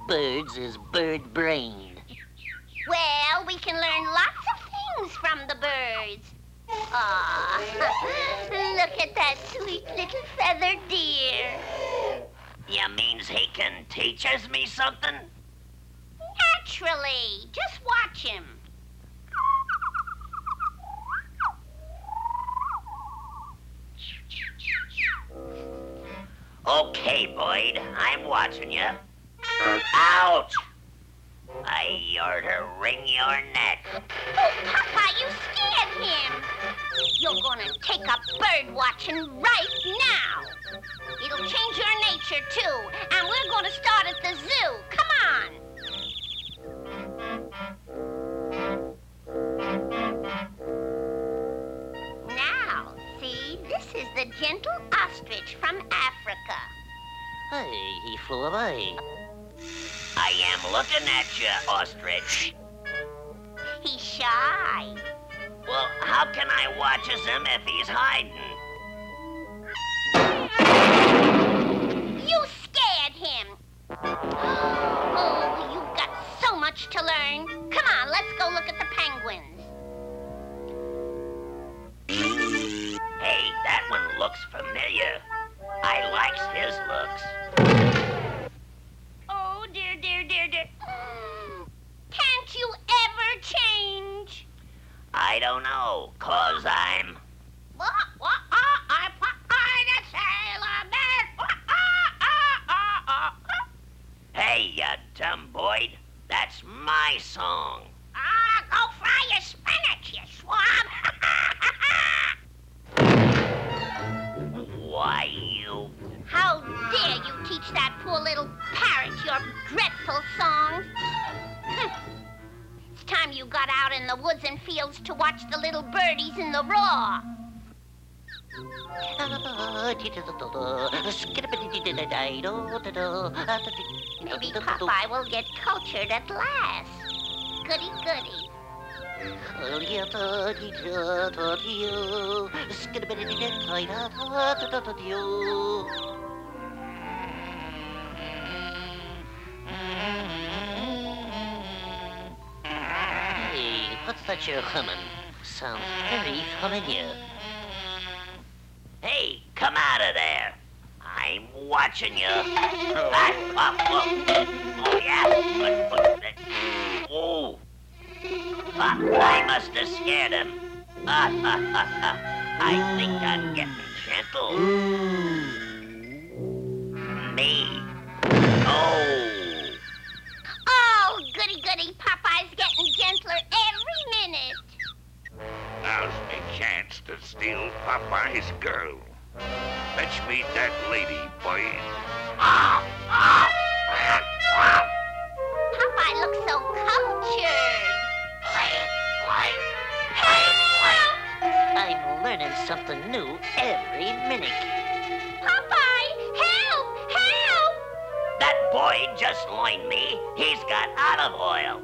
Birds is bird-brained. Well, we can learn lots of things from the birds. Aw, look at that sweet little feathered deer. You means he can teach us me something? Naturally. Just watch him. Okay, Boyd, I'm watching you. Ouch! I ought to wring your neck. Oh, Popeye, you scared him. You're gonna take up bird watching right now. It'll change your nature, too. And we're gonna start at the zoo. Come on. Now, see, this is the gentle ostrich from Africa. Hey, he flew away. I am looking at you, ostrich. He's shy. Well, how can I watch him if he's hiding? You scared him. Oh, you've got so much to learn. Come on, let's go look at the penguins. Hey, that one looks familiar. I likes his looks. Oh, dear, dear, dear, dear. Can't you ever change? I don't know, 'cause I'm... I'm Popeye the Sailor Man. Hey, you dumb Boyd. That's my song. Go fry your spinach, you swab. Why, you... How dare you teach that poor little parrot your dreadful songs? It's time you got out in the woods and fields to watch the little birdies in the roar. Maybe Popeye will get cultured at last. Goody, goody. Hey, what's that you're humming? Sounds very familiar. Hey, come out of there. I'm watching you. Oh, yeah. Oh. I must have scared him. I think I'm getting gentle. Me. Oh. Oh, goody, goody. Popeye's getting gentler every minute. Now's my chance to steal Popeye's girl. Fetch me that lady, boys. Popeye looks so cultured. I'm learning something new every minute. Popeye, help! Help! That boy just loined me. He's got olive oil.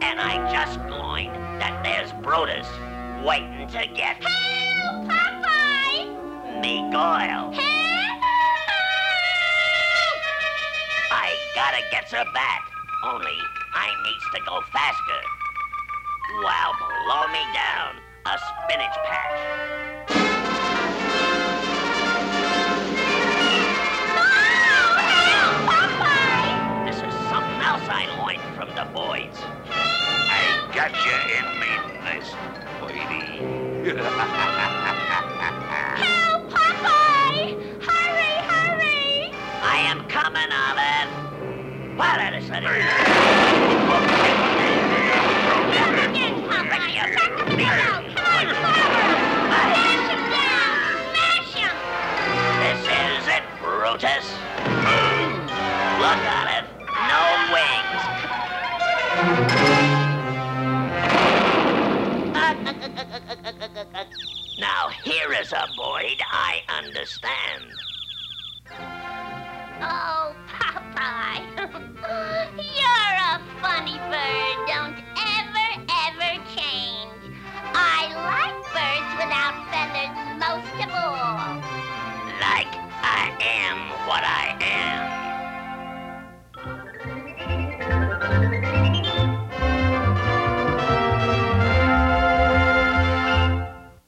And I just loined that there's Brutus waiting to get Help, Popeye! me Goyle. Help! I gotta get her back. Only I needs to go faster. Wow, blow me down. A spinach patch. No! Help, Popeye! This is something else I learned from the boys. I got you in me nest, Boydie. Help, Popeye! Hurry, hurry! I am coming, Olive. What is it? Again, Popeye! Attack the fellow! Come on, clever! Smash him down! Smash him! This is it, Brutus. Look, Olive. No wings. Now, here is a void I understand. Oh, Popeye. You're a funny bird. Don't ever change. I like birds without feathers most of all. Like I am what I am.